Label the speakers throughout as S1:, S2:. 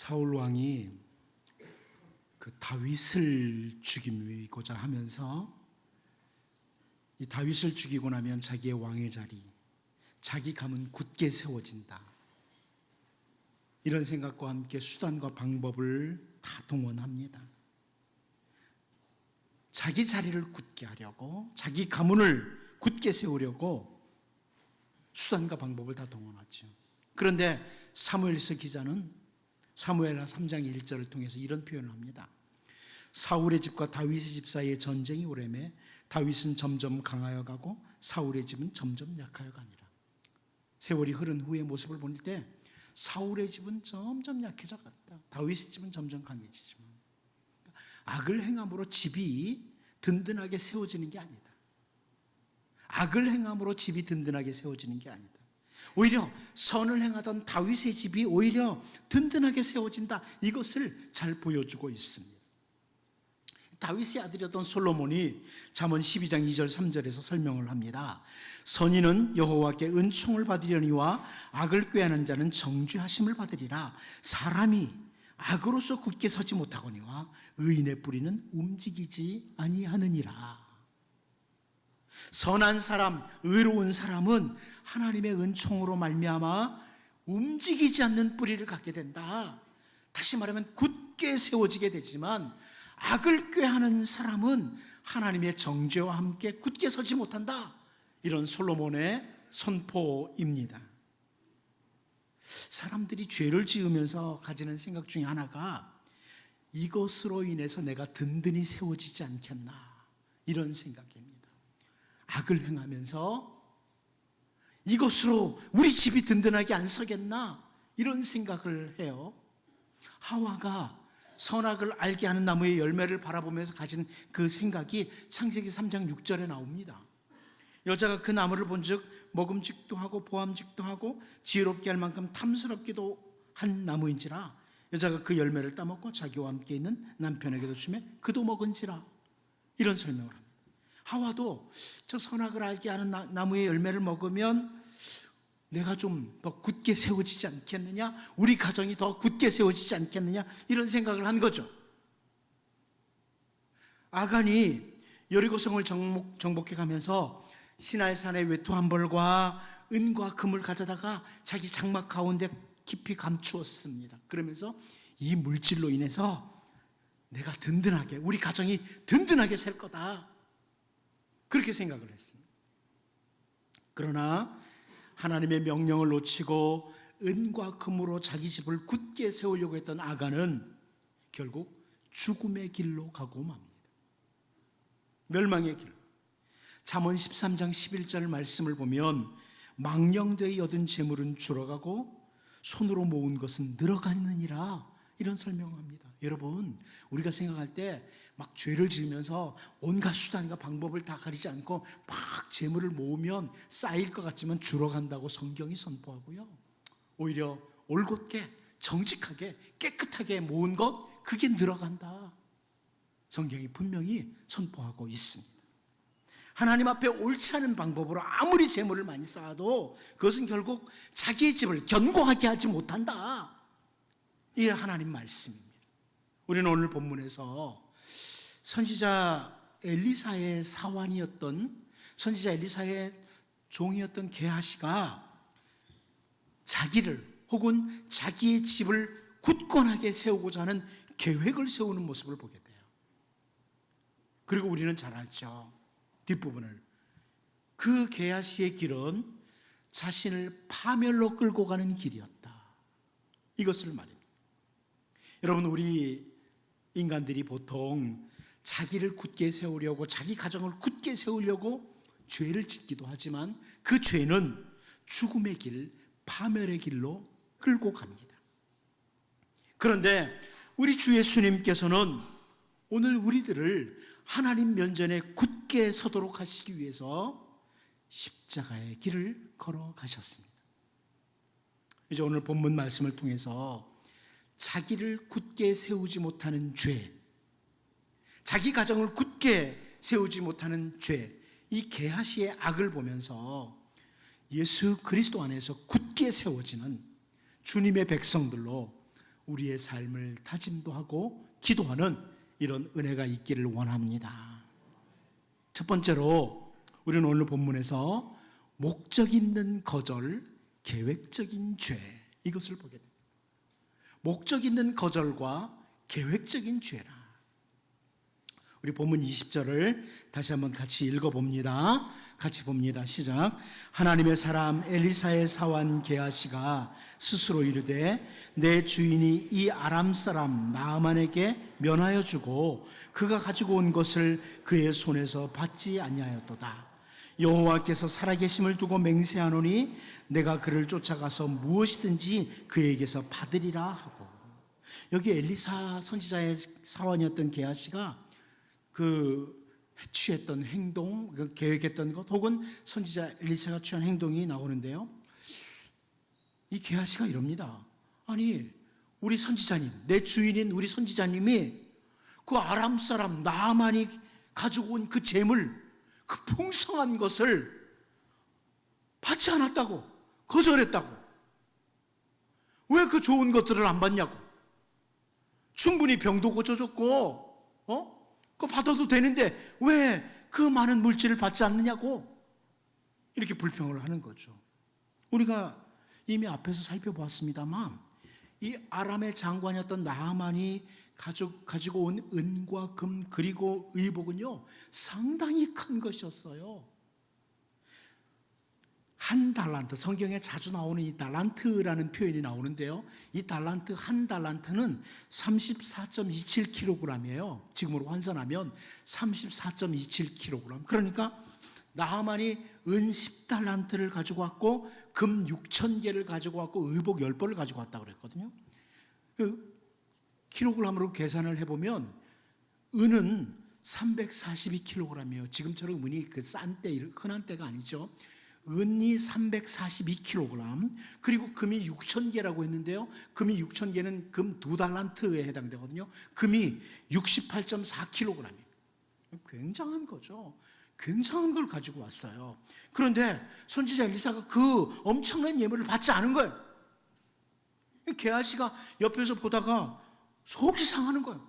S1: 사울 왕이 그 다윗을 죽이고자 하면서 이 다윗을 죽이고 나면 자기의 왕의 자리, 자기 가문 굳게 세워진다. 이런 생각과 함께 수단과 방법을 다 동원합니다. 자기 자리를 굳게 하려고, 자기 가문을 굳게 세우려고 수단과 방법을 다 동원하죠. 그런데 사무엘서 기자는 사무엘하 3장 1절을 통해서 이런 표현을 합니다. 사울의 집과 다윗의 집 사이에 전쟁이 오래매 다윗은 점점 강하여 가고 사울의 집은 점점 약하여 가니라. 세월이 흐른 후의 모습을 볼 때 사울의 집은 점점 약해져 갔다. 다윗의 집은 점점 강해지지만 악을 행함으로 집이 든든하게 세워지는 게 아니다. 악을 행함으로 집이 든든하게 세워지는 게 아니다. 오히려 선을 행하던 다윗의 집이 오히려 든든하게 세워진다. 이것을 잘 보여주고 있습니다. 다윗의 아들이었던 솔로몬이 잠언 12장 2절 3절에서 설명을 합니다. 선인은 여호와께 은총을 받으려니와 악을 꾀하는 자는 정죄하심을 받으리라. 사람이 악으로서 굳게 서지 못하거니와 의인의 뿌리는 움직이지 아니하느니라. 선한 사람, 의로운 사람은 하나님의 은총으로 말미암아 움직이지 않는 뿌리를 갖게 된다. 다시 말하면 굳게 세워지게 되지만 악을 꾀하는 사람은 하나님의 정죄와 함께 굳게 서지 못한다. 이런 솔로몬의 선포입니다. 사람들이 죄를 지으면서 가지는 생각 중에 하나가 이것으로 인해서 내가 든든히 세워지지 않겠나, 이런 생각입니다. 악을 행하면서 이것으로 우리 집이 든든하게 안 서겠나, 이런 생각을 해요. 하와가 선악을 알게 하는 나무의 열매를 바라보면서 가진 그 생각이 창세기 3장 6절에 나옵니다. 여자가 그 나무를 본즉 먹음직도 하고 보암직도 하고 지혜롭게 할 만큼 탐스럽기도 한 나무인지라 여자가 그 열매를 따먹고 자기와 함께 있는 남편에게도 주매 그도 먹은지라. 이런 설명을 합니다. 하와도 저 선악을 알게 하는 나무의 열매를 먹으면 내가 좀 더 굳게 세워지지 않겠느냐, 우리 가정이 더 굳게 세워지지 않겠느냐, 이런 생각을 한 거죠. 아간이 여리고성을 정복해 가면서 시날산의 외투 한 벌과 은과 금을 가져다가 자기 장막 가운데 깊이 감추었습니다. 그러면서 이 물질로 인해서 내가 든든하게, 우리 가정이 든든하게 살 거다, 그렇게 생각을 했습니다. 그러나 하나님의 명령을 놓치고 은과 금으로 자기 집을 굳게 세우려고 했던 아간은 결국 죽음의 길로 가고 맙니다. 멸망의 길. 잠언 13장 11절 말씀을 보면 망령되이 얻은 재물은 줄어가고 손으로 모은 것은 늘어가느니라, 이런 설명을 합니다. 여러분, 우리가 생각할 때 막 죄를 지으면서 온갖 수단과 방법을 다 가리지 않고 막 재물을 모으면 쌓일 것 같지만 줄어간다고 성경이 선포하고요, 오히려 올곧게 정직하게 깨끗하게 모은 것, 그게 늘어간다, 성경이 분명히 선포하고 있습니다. 하나님 앞에 옳지 않은 방법으로 아무리 재물을 많이 쌓아도 그것은 결국 자기의 집을 견고하게 하지 못한다. 이게 하나님 말씀입니다. 우리는 오늘 본문에서 선지자 엘리사의 사환이었던, 선지자 엘리사의 종이었던 게하시가 자기를 혹은 자기의 집을 굳건하게 세우고자 하는 계획을 세우는 모습을 보게 돼요. 그리고 우리는 잘 알죠, 뒷부분을. 그 게하시의 길은 자신을 파멸로 끌고 가는 길이었다, 이것을 말입니다. 여러분, 우리 인간들이 보통 자기를 굳게 세우려고, 자기 가정을 굳게 세우려고 죄를 짓기도 하지만 그 죄는 죽음의 길, 파멸의 길로 끌고 갑니다. 그런데 우리 주 예수님께서는 오늘 우리들을 하나님 면전에 굳게 서도록 하시기 위해서 십자가의 길을 걸어가셨습니다. 이제 오늘 본문 말씀을 통해서 자기를 굳게 세우지 못하는 죄, 자기 가정을 굳게 세우지 못하는 죄, 이 게하시의 악을 보면서 예수 그리스도 안에서 굳게 세워지는 주님의 백성들로 우리의 삶을 다짐도 하고 기도하는 이런 은혜가 있기를 원합니다. 첫 번째로 우리는 오늘 본문에서 목적 있는 거절, 계획적인 죄, 이것을 보게 됩니다. 목적 있는 거절과 계획적인 죄라. 우리 본문 20절을 다시 한번 같이 읽어봅니다. 같이 봅니다. 시작. 하나님의 사람 엘리사의 사환 게하시가 스스로 이르되 내 주인이 이 아람 사람 나아만에게 면하여 주고 그가 가지고 온 것을 그의 손에서 받지 아니하였도다. 여호와께서 살아계심을 두고 맹세하노니 내가 그를 쫓아가서 무엇이든지 그에게서 받으리라 하고. 여기 엘리사 선지자의 사환이었던 게하시가 취했던 행동, 계획했던 것, 혹은 선지자 엘리사가 취한 행동이 나오는데요. 이 게하시가 이럽니다. 아니, 우리 선지자님, 내 주인인 우리 선지자님이 그 아람 사람 나아만이 가지고 온 그 재물, 그 풍성한 것을 받지 않았다고, 거절했다고. 왜 그 좋은 것들을 안 받냐고. 충분히 병도 고쳐줬고, 그거 받아도 되는데 왜 그 많은 물질을 받지 않느냐고 이렇게 불평을 하는 거죠. 우리가 이미 앞에서 살펴보았습니다만 이 아람의 장관이었던 나아만이 가지고 온 은과 금 그리고 의복은요 상당히 큰 것이었어요. 한 달란트, 성경에 자주 나오는 이 달란트라는 표현이 나오는데요, 이 달란트, 한 달란트는 34.27kg이에요. 지금으로 환산하면 34.27kg. 그러니까 나하만이 은 10달란트를 가지고 왔고 금 6,000개를 가지고 왔고 의복 10벌을 가지고 왔다고 그랬거든요. 그 킬로그램으로 계산을 해보면 은은 342kg이에요. 지금처럼 은이 그 싼 때, 흔한 때가 아니죠. 은이 342kg, 그리고 금이 6,000개라고 했는데요, 금이 6,000개는 금 2달란트에 해당되거든요. 금이 68.4kg이에요. 굉장한 거죠. 굉장한 걸 가지고 왔어요. 그런데 선지자 엘리사가 그 엄청난 예물을 받지 않은 거예요. 게하시가 옆에서 보다가 속이 상하는 거예요.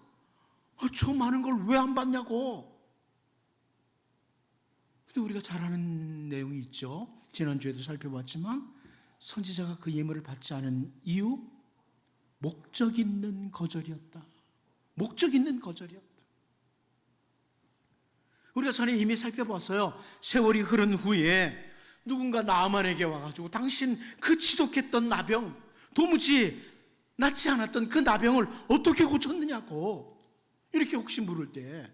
S1: 저 많은 걸 왜 안 받냐고. 근데 우리가 잘 아는 내용이 있죠. 지난주에도 살펴봤지만 선지자가 그 예물을 받지 않은 이유, 목적 있는 거절이었다. 목적 있는 거절이었다. 우리가 전에 이미 살펴봤어요. 세월이 흐른 후에 누군가 나아만에게 와가지고 당신 그 지독했던 나병, 도무지 낫지 않았던 그 나병을 어떻게 고쳤느냐고 이렇게 혹시 물을 때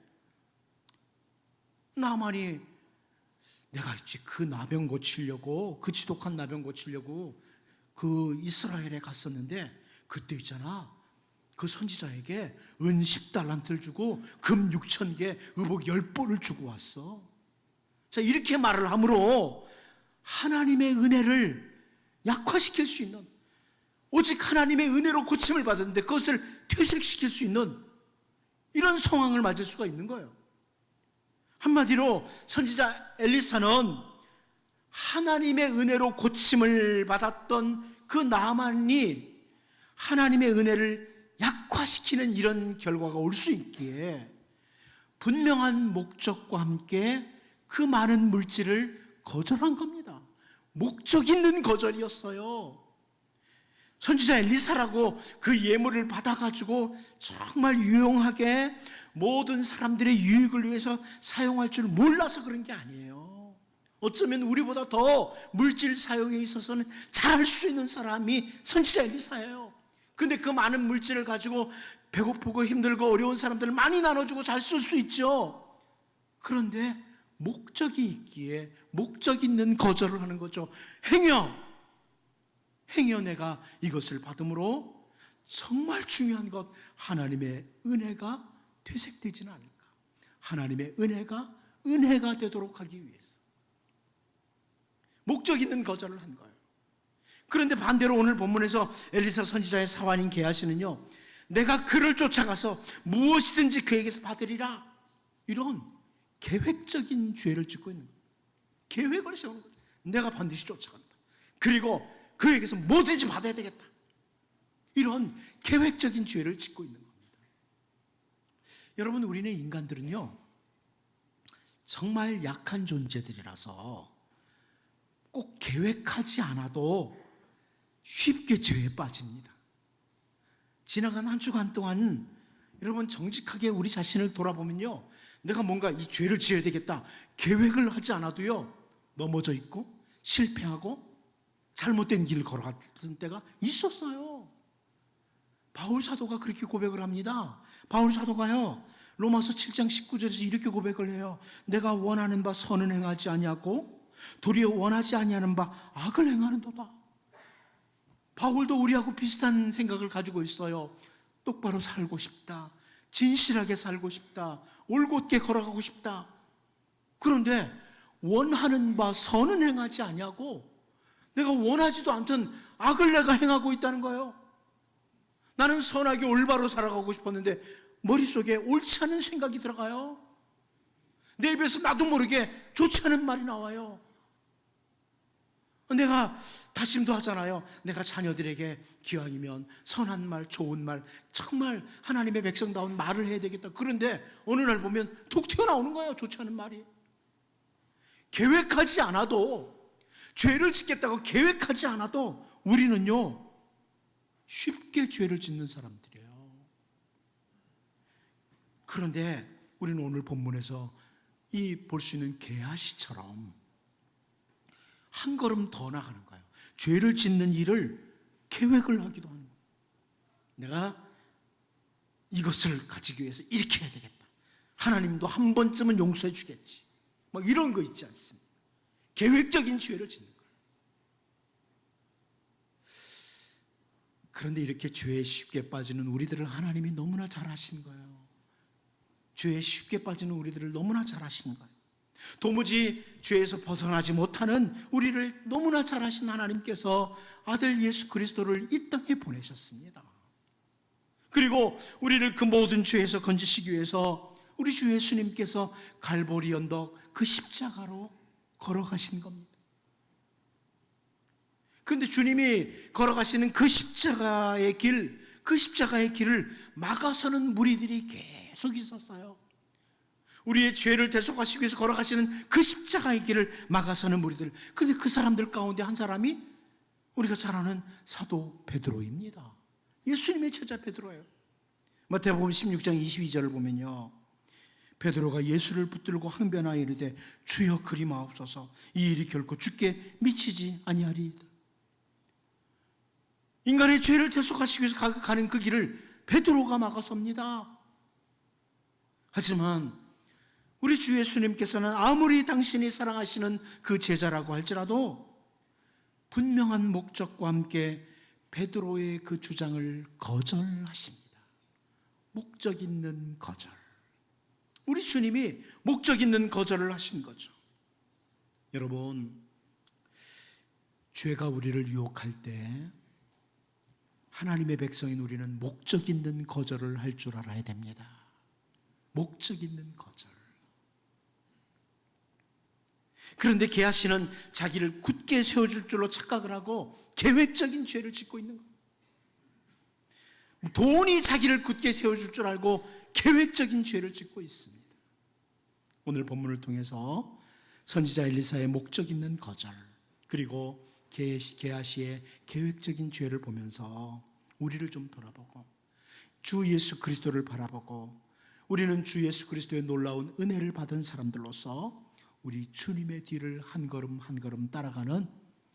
S1: 나아만이 내가 그 나병 고치려고, 그 지독한 나병 고치려고 그 이스라엘에 갔었는데 그때 있잖아, 그 선지자에게 은 10달란트를 주고 금 6,000개, 의복 10벌을 주고 왔어. 자, 이렇게 말을 함으로 하나님의 은혜를 약화시킬 수 있는, 오직 하나님의 은혜로 고침을 받았는데 그것을 퇴색시킬 수 있는 이런 상황을 맞을 수가 있는 거예요. 한마디로 선지자 엘리사는 하나님의 은혜로 고침을 받았던 그 나아만이 하나님의 은혜를 약화시키는 이런 결과가 올 수 있기에 분명한 목적과 함께 그 많은 물질을 거절한 겁니다. 목적 있는 거절이었어요. 선지자 엘리사라고 그 예물을 받아가지고 정말 유용하게 모든 사람들의 유익을 위해서 사용할 줄 몰라서 그런 게 아니에요. 어쩌면 우리보다 더 물질 사용에 있어서는 잘할 수 있는 사람이 선지자 엘리사예요. 근데 그 많은 물질을 가지고 배고프고 힘들고 어려운 사람들을 많이 나눠주고 잘 쓸 수 있죠. 그런데 목적이 있기에 목적 있는 거절을 하는 거죠. 행여 내가 이것을 받음으로 정말 중요한 것, 하나님의 은혜가 퇴색되지는 않을까. 하나님의 은혜가 되도록 하기 위해서 목적 있는 거절을 한 거예요. 그런데 반대로 오늘 본문에서 엘리사 선지자의 사환인 게하시는요, 내가 그를 쫓아가서 무엇이든지 그에게서 받으리라, 이런 계획적인 죄를 짓고 있는 거예요. 계획을 세우는 거예요. 내가 반드시 쫓아간다. 그리고 그에게서 뭐든지 받아야 되겠다. 이런 계획적인 죄를 짓고 있는 겁니다. 여러분, 우리는 인간들은요, 정말 약한 존재들이라서 꼭 계획하지 않아도 쉽게 죄에 빠집니다. 지나간 한 주간 동안 여러분 정직하게 우리 자신을 돌아보면요, 내가 뭔가 이 죄를 지어야 되겠다 계획을 하지 않아도요, 넘어져 있고 실패하고 잘못된 길을 걸어갔던 때가 있었어요. 바울 사도가 그렇게 고백을 합니다. 바울 사도가요, 로마서 7장 19절에서 이렇게 고백을 해요. 내가 원하는 바 선은 행하지 아니하고 도리어 원하지 아니하는 바 악을 행하는도다. 바울도 우리하고 비슷한 생각을 가지고 있어요. 똑바로 살고 싶다, 진실하게 살고 싶다, 올곧게 걸어가고 싶다. 그런데 원하는 바 선은 행하지 아니하고 내가 원하지도 않던 악을 내가 행하고 있다는 거예요. 나는 선하게 올바로 살아가고 싶었는데 머릿속에 옳지 않은 생각이 들어가요. 내 입에서 나도 모르게 좋지 않은 말이 나와요. 내가 다짐도 하잖아요. 내가 자녀들에게 기왕이면 선한 말, 좋은 말, 정말 하나님의 백성다운 말을 해야 되겠다. 그런데 어느 날 보면 툭 튀어나오는 거예요, 좋지 않은 말이. 계획하지 않아도, 죄를 짓겠다고 계획하지 않아도 우리는요, 쉽게 죄를 짓는 사람들이에요. 그런데 우리는 오늘 본문에서 이 볼 수 있는 게하시처럼 한 걸음 더 나가는 거예요. 죄를 짓는 일을 계획을 하기도 하는 거예요. 내가 이것을 가지기 위해서 이렇게 해야 되겠다. 하나님도 한 번쯤은 용서해 주겠지. 뭐 이런 거 있지 않습니까? 계획적인 죄를 짓는 거예요. 그런데 이렇게 죄에 쉽게 빠지는 우리들을 하나님이 너무나 잘 아시는 거예요. 죄에 쉽게 빠지는 우리들을 너무나 잘 아시는 거예요. 도무지 죄에서 벗어나지 못하는 우리를 너무나 잘 아신 하나님께서 아들 예수 그리스도를 이 땅에 보내셨습니다. 그리고 우리를 그 모든 죄에서 건지시기 위해서 우리 주 예수님께서 갈보리 언덕 그 십자가로 걸어가신 겁니다. 그런데 주님이 걸어가시는 그 십자가의 길을 막아서는 무리들이 계속 있었어요. 우리의 죄를 대속하시기 위해서 걸어가시는 그 십자가의 길을 막아서는 무리들. 그런데 그 사람들 가운데 한 사람이 우리가 잘 아는 사도 베드로입니다. 예수님의 제자 베드로예요. 마태복음 16장 22절을 보면요, 베드로가 예수를 붙들고 항변하여 이르되 주여 그리 마옵소서, 이 일이 결코 주께 미치지 아니하리이다. 인간의 죄를 대속하시기 위해서 가는 그 길을 베드로가 막아섭니다. 하지만 우리 주 예수님께서는 아무리 당신이 사랑하시는 그 제자라고 할지라도 분명한 목적과 함께 베드로의 그 주장을 거절하십니다. 목적 있는 거절. 우리 주님이 목적 있는 거절을 하신 거죠. 여러분, 죄가 우리를 유혹할 때 하나님의 백성인 우리는 목적 있는 거절을 할 줄 알아야 됩니다. 목적 있는 거절. 그런데 게하시는 자기를 굳게 세워줄 줄로 착각을 하고 계획적인 죄를 짓고 있는 거예요. 돈이 자기를 굳게 세워줄 줄 알고 계획적인 죄를 짓고 있습니다. 오늘 본문을 통해서 선지자 엘리사의 목적 있는 거절, 그리고 게하시의 계획적인 죄를 보면서 우리를 좀 돌아보고 주 예수 그리스도를 바라보고 우리는 주 예수 그리스도의 놀라운 은혜를 받은 사람들로서 우리 주님의 뒤를 한 걸음 한 걸음 따라가는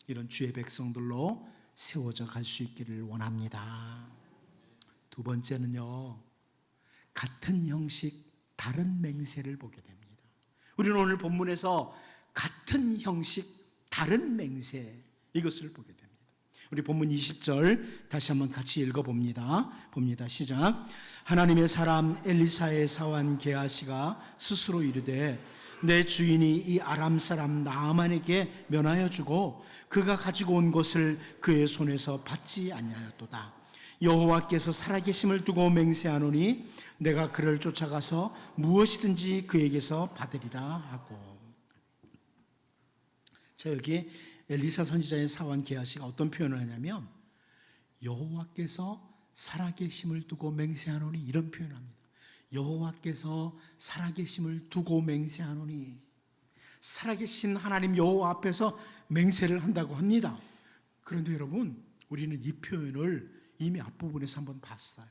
S1: 이런 주의 백성들로 세워져 갈 수 있기를 원합니다. 두 번째는요, 같은 형식 다른 맹세를 보게 됩니다. 우리는 오늘 본문에서 같은 형식 다른 맹세, 이것을 보게 됩니다. 우리 본문 20절 다시 한번 같이 읽어봅니다. 봅니다. 시작. 하나님의 사람 엘리사의 사환 게하시가 스스로 이르되 내 주인이 이 아람 사람 나아만에게 면하여 주고 그가 가지고 온 것을 그의 손에서 받지 아니하였도다. 여호와께서 살아계심을 두고 맹세하노니 내가 그를 쫓아가서 무엇이든지 그에게서 받으리라 하고. 자, 여기 엘리사 선지자의 사환 게하시가 어떤 표현을 하냐면 여호와께서 살아계심을 두고 맹세하노니, 이런 표현을 합니다. 여호와께서 살아계심을 두고 맹세하노니, 살아계신 하나님 여호와 앞에서 맹세를 한다고 합니다. 그런데 여러분, 우리는 이 표현을 이미 앞부분에서 한번 봤어요.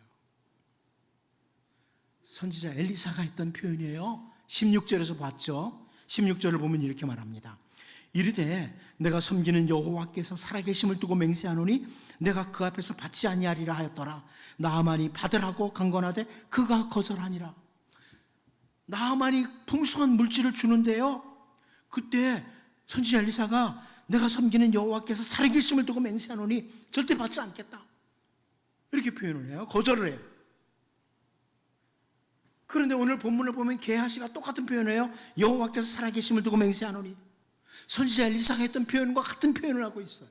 S1: 선지자 엘리사가 했던 표현이에요. 16절에서 봤죠. 16절을 보면 이렇게 말합니다. 이르되 내가 섬기는 여호와께서 살아계심을 두고 맹세하노니 내가 그 앞에서 받지 아니하리라 하였더라. 나아만이 받으라고 강권하되 그가 거절하니라. 나아만이 풍성한 물질을 주는데요, 그때 선지자 엘리사가 내가 섬기는 여호와께서 살아계심을 두고 맹세하노니 절대 받지 않겠다, 이렇게 표현을 해요. 거절을 해요. 그런데 오늘 본문을 보면 게하시가 똑같은 표현을 해요. 여호와께서 살아계심을 두고 맹세하노니. 선지자 엘리사가 했던 표현과 같은 표현을 하고 있어요.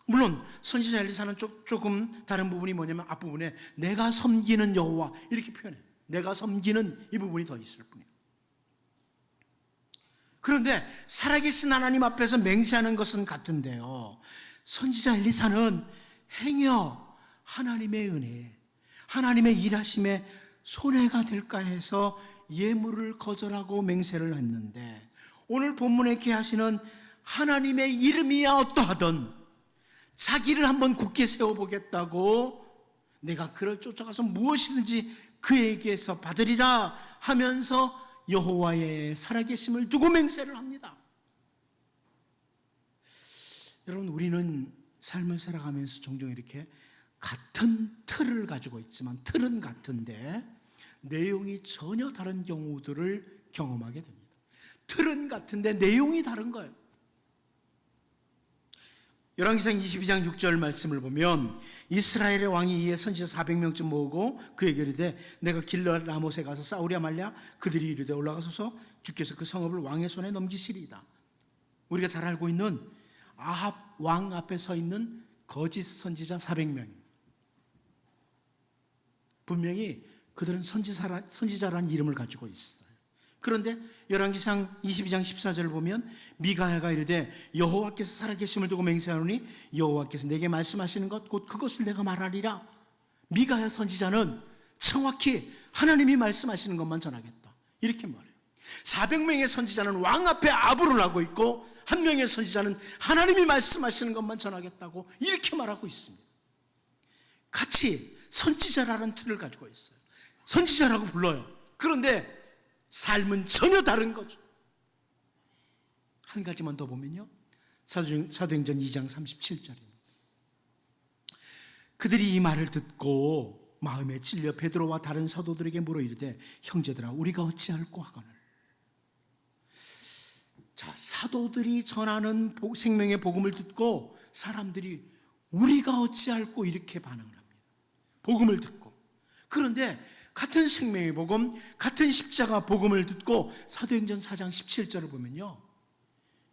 S1: 물론 선지자 엘리사는 조금 다른 부분이 뭐냐면 앞부분에 내가 섬기는 여호와 이렇게 표현해요. 내가 섬기는 이 부분이 더 있을 뿐이에요. 그런데 살아계신 하나님 앞에서 맹세하는 것은 같은데요, 선지자 엘리사는 행여 하나님의 은혜, 하나님의 일하심에 손해가 될까 해서 예물을 거절하고 맹세를 했는데, 오늘 본문에 게하시는 하나님의 이름이야 어떠하든 자기를 한번 굳게 세워보겠다고 내가 그를 쫓아가서 무엇이든지 그에게서 받으리라 하면서 여호와의 살아계심을 두고 맹세를 합니다. 여러분, 우리는 삶을 살아가면서 종종 이렇게 같은 틀을 가지고 있지만 틀은 같은데 내용이 전혀 다른 경우들을 경험하게 됩니다. 틀은 같은데 내용이 다른 거예요. 열왕기상 22장 6절 말씀을 보면 이스라엘의 왕이 이에 선지자 400명쯤 모으고 그에게 이르되 내가 길르앗 라못에 가서 싸우랴 말랴. 그들이 이르되 올라가소서, 주께서 그 성읍을 왕의 손에 넘기시리이다. 우리가 잘 알고 있는 아합 왕 앞에 서 있는 거짓 선지자 400명, 분명히 그들은 선지자라는 이름을 가지고 있어요. 그런데 열왕기상 22장 14절을 보면 미가야가 이르되 여호와께서 살아계심을 두고 맹세하노니 여호와께서 내게 말씀하시는 것 곧 그것을 내가 말하리라. 미가야 선지자는 정확히 하나님이 말씀하시는 것만 전하겠다, 이렇게 말해요. 400명의 선지자는 왕 앞에 아부를 하고 있고 한 명의 선지자는 하나님이 말씀하시는 것만 전하겠다고 이렇게 말하고 있습니다. 같이 선지자라는 틀을 가지고 있어요. 선지자라고 불러요. 그런데 삶은 전혀 다른 거죠. 한 가지만 더 보면요, 사도행전 2장 37절입니다. 그들이 이 말을 듣고 마음에 찔려 베드로와 다른 사도들에게 물어 이르되 형제들아 우리가 어찌할꼬 하거늘. 자, 사도들이 전하는 생명의 복음을 듣고 사람들이 우리가 어찌할꼬 이렇게 반응을 합니다. 복음을 듣고. 그런데 같은 생명의 복음, 같은 십자가 복음을 듣고 사도행전 4장 17절을 보면요,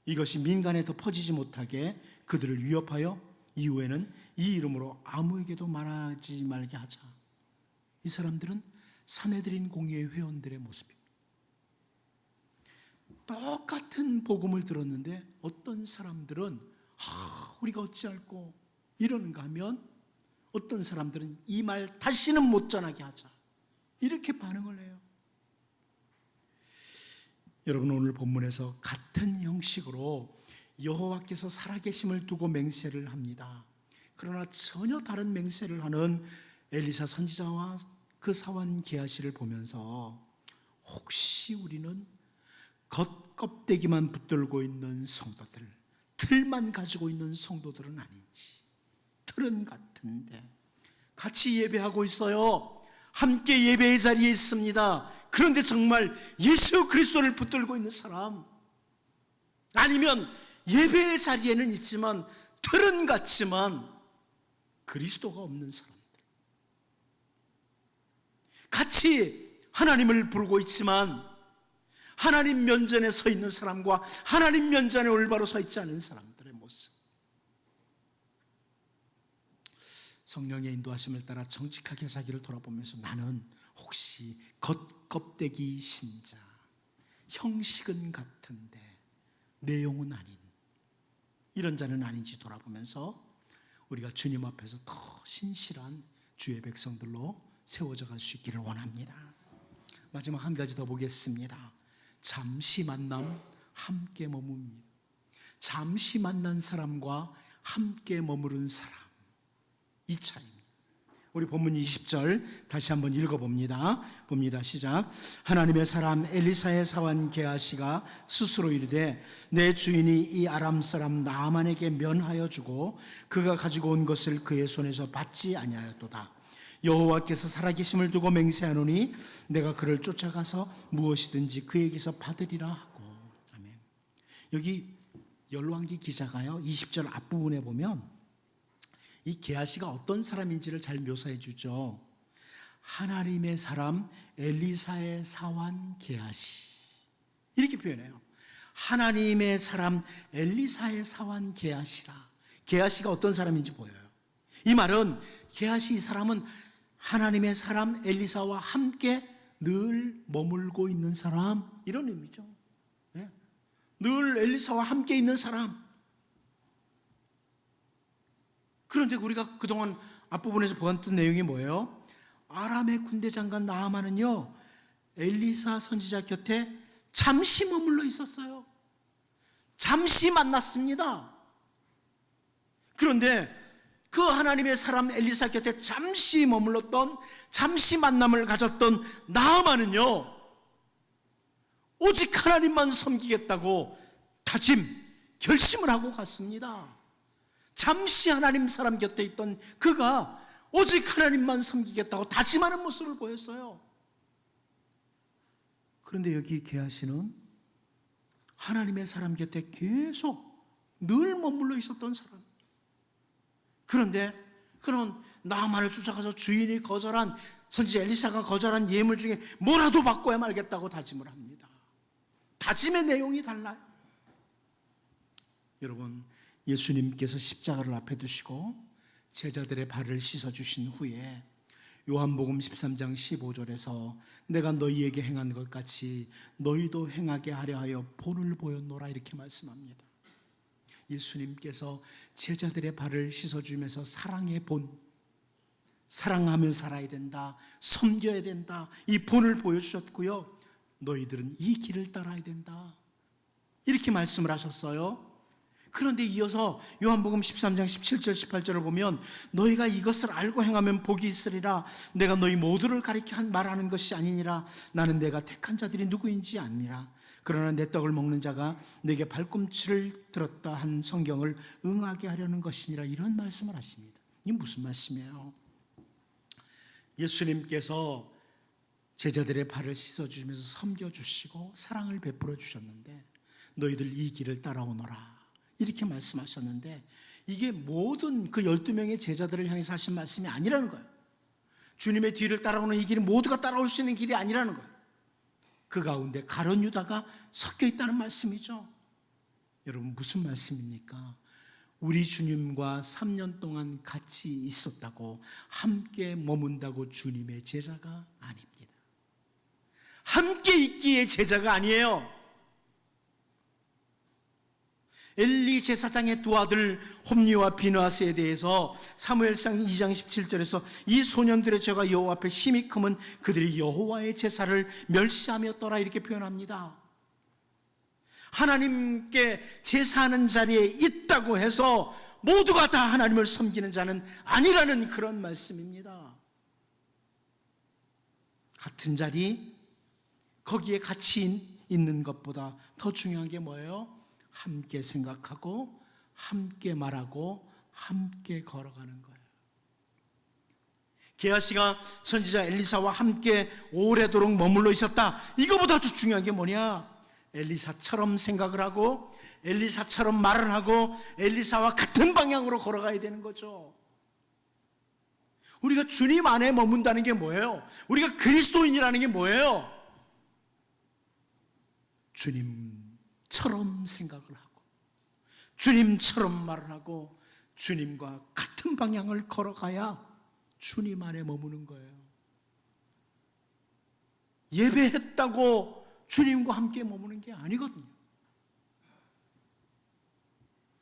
S1: 이것이 민간에 더 퍼지지 못하게 그들을 위협하여 이후에는 이 이름으로 아무에게도 말하지 말게 하자. 이 사람들은 산헤드린 공의회 회원들의 모습입니다. 똑같은 복음을 들었는데 어떤 사람들은 우리가 어찌할꼬 이러는가 하면 어떤 사람들은 이 말 다시는 못 전하게 하자, 이렇게 반응을 해요. 여러분, 오늘 본문에서 같은 형식으로 여호와께서 살아계심을 두고 맹세를 합니다. 그러나 전혀 다른 맹세를 하는 엘리사 선지자와 그 사환 게하시를 보면서 혹시 우리는 겉껍데기만 붙들고 있는 성도들, 틀만 가지고 있는 성도들은 아닌지. 틀은 같은데 같이 예배하고 있어요. 함께 예배의 자리에 있습니다. 그런데 정말 예수 그리스도를 붙들고 있는 사람, 아니면 예배의 자리에는 있지만 틀은 같지만 그리스도가 없는 사람들, 같이 하나님을 부르고 있지만 하나님 면전에 서 있는 사람과 하나님 면전에 올바로 서 있지 않은 사람들의 모습. 성령의 인도하심을 따라 정직하게 자기를 돌아보면서 나는 혹시 겉껍데기 신자, 형식은 같은데 내용은 아닌 이런 자는 아닌지 돌아보면서 우리가 주님 앞에서 더 신실한 주의 백성들로 세워져 갈 수 있기를 원합니다. 마지막 한 가지 더 보겠습니다. 잠시 만남, 함께 머뭅니다. 잠시 만난 사람과 함께 머무른 사람, 이 차이입니다. 우리 본문 20절 다시 한번 읽어봅니다. 봅니다. 시작. 하나님의 사람 엘리사의 사환 게하시가 스스로 이르되 내 주인이 이 아람 사람 나아만에게 면하여 주고 그가 가지고 온 것을 그의 손에서 받지 아니하였도다. 여호와께서 살아계심을 두고 맹세하노니 내가 그를 쫓아가서 무엇이든지 그에게서 받으리라 하고. 아멘. 여기 열왕기 기자가요 20절 앞부분에 보면 이 게하시가 어떤 사람인지를 잘 묘사해 주죠. 하나님의 사람 엘리사의 사환 게하시, 이렇게 표현해요. 하나님의 사람 엘리사의 사환 게하시라. 게하시가 어떤 사람인지 보여요. 이 말은 게하시 이 사람은 하나님의 사람 엘리사와 함께 늘 머물고 있는 사람, 이런 의미죠. 늘 엘리사와 함께 있는 사람. 그런데 우리가 그동안 앞부분에서 보았던 내용이 뭐예요? 아람의 군대 장관 나아만은요 엘리사 선지자 곁에 잠시 머물러 있었어요. 잠시 만났습니다. 그런데 그 하나님의 사람 엘리사 곁에 잠시 머물렀던, 잠시 만남을 가졌던 나아만은요 오직 하나님만 섬기겠다고 결심을 하고 갔습니다. 잠시 하나님 사람 곁에 있던 그가 오직 하나님만 섬기겠다고 다짐하는 모습을 보였어요. 그런데 여기 게하시는 하나님의 사람 곁에 계속 늘 머물러 있었던 사람. 그런데 그런 나아만을 쫓아가서 주인이 거절한, 선지자 엘리사가 거절한 예물 중에 뭐라도 바꿔야 말겠다고 다짐을 합니다. 다짐의 내용이 달라요. 여러분, 예수님께서 십자가를 앞에 두시고 제자들의 발을 씻어주신 후에 요한복음 13장 15절에서 내가 너희에게 행한 것 같이 너희도 행하게 하려 하여 본을 보였노라, 이렇게 말씀합니다. 예수님께서 제자들의 발을 씻어주면서 사랑의 본, 사랑하며 살아야 된다, 섬겨야 된다, 이 본을 보여주셨고요. 너희들은 이 길을 따라야 된다, 이렇게 말씀을 하셨어요. 그런데 이어서 요한복음 13장 17절 18절을 보면 너희가 이것을 알고 행하면 복이 있으리라. 내가 너희 모두를 가리켜 말하는 것이 아니니라. 나는 내가 택한 자들이 누구인지 아니라. 그러나 내 떡을 먹는 자가 내게 발꿈치를 들었다 한 성경을 응하게 하려는 것이니라. 이런 말씀을 하십니다. 이게 무슨 말씀이에요? 예수님께서 제자들의 발을 씻어주시면서 섬겨주시고 사랑을 베풀어 주셨는데 너희들 이 길을 따라오너라, 이렇게 말씀하셨는데 이게 모든 그 12명의 제자들을 향해서 하신 말씀이 아니라는 거예요. 주님의 뒤를 따라오는 이 길이 모두가 따라올 수 있는 길이 아니라는 거예요. 그 가운데 가룟 유다가 섞여 있다는 말씀이죠. 여러분, 무슨 말씀입니까? 우리 주님과 3년 동안 같이 있었다고, 함께 머문다고 주님의 제자가 아닙니다. 함께 있기에 제자가 아니에요. 엘리 제사장의 두 아들 홈니와 비느하스에 대해서 사무엘상 2장 17절에서 이 소년들의 죄가 여호와 앞에 심히 크면 그들이 여호와의 제사를 멸시하였더라, 이렇게 표현합니다. 하나님께 제사하는 자리에 있다고 해서 모두가 다 하나님을 섬기는 자는 아니라는 그런 말씀입니다. 같은 자리, 거기에 같이 있는 것보다 더 중요한 게 뭐예요? 함께 생각하고 함께 말하고 함께 걸어가는 거예요. 게하시가 선지자 엘리사와 함께 오래도록 머물러 있었다. 이거보다 더 중요한 게 뭐냐? 엘리사처럼 생각을 하고 엘리사처럼 말을 하고 엘리사와 같은 방향으로 걸어가야 되는 거죠. 우리가 주님 안에 머문다는 게 뭐예요? 우리가 그리스도인이라는 게 뭐예요? 주님처럼 생각을 하고 주님처럼 말을 하고 주님과 같은 방향을 걸어가야 주님 안에 머무는 거예요. 예배했다고 주님과 함께 머무는 게 아니거든요.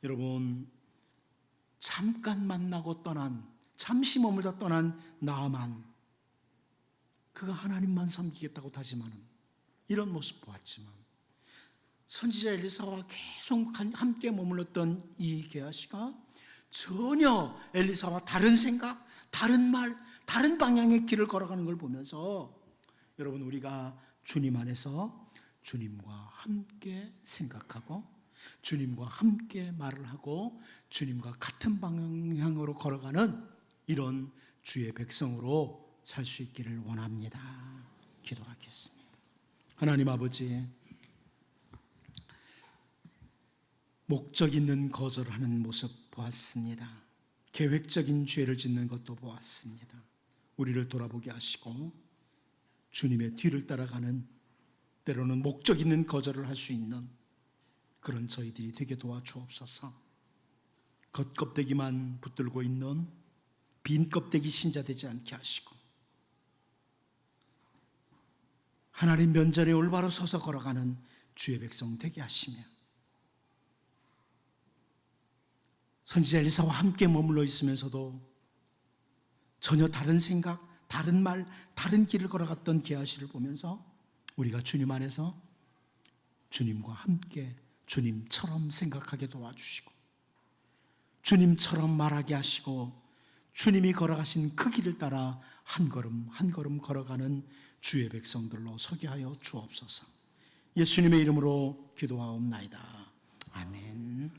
S1: 여러분, 잠깐 만나고 떠난, 잠시 머물다 떠난 나아만, 그가 하나님만 섬기겠다고 다짐하는 이런 모습 보았지만, 선지자 엘리사와 계속 함께 머물렀던 이 게하시가 전혀 엘리사와 다른 생각, 다른 말, 다른 방향의 길을 걸어가는 걸 보면서, 여러분, 우리가 주님 안에서 주님과 함께 생각하고 주님과 함께 말을 하고 주님과 같은 방향으로 걸어가는 이런 주의 백성으로 살 수 있기를 원합니다. 기도하겠습니다. 하나님 아버지, 목적 있는 거절하는 모습 보았습니다. 계획적인 죄를 짓는 것도 보았습니다. 우리를 돌아보게 하시고 주님의 뒤를 따라가는, 때로는 목적 있는 거절을 할 수 있는 그런 저희들이 되게 도와주옵소서. 겉껍데기만 붙들고 있는 빈 껍데기 신자 되지 않게 하시고, 하나님 면전에 올바로 서서 걸어가는 주의 백성 되게 하시며, 선지자 엘리사와 함께 머물러 있으면서도 전혀 다른 생각, 다른 말, 다른 길을 걸어갔던 게하시를 보면서 우리가 주님 안에서 주님과 함께 주님처럼 생각하게 도와주시고 주님처럼 말하게 하시고 주님이 걸어가신 그 길을 따라 한 걸음 한 걸음 걸어가는 주의 백성들로 서게 하여 주옵소서. 예수님의 이름으로 기도하옵나이다. 아멘.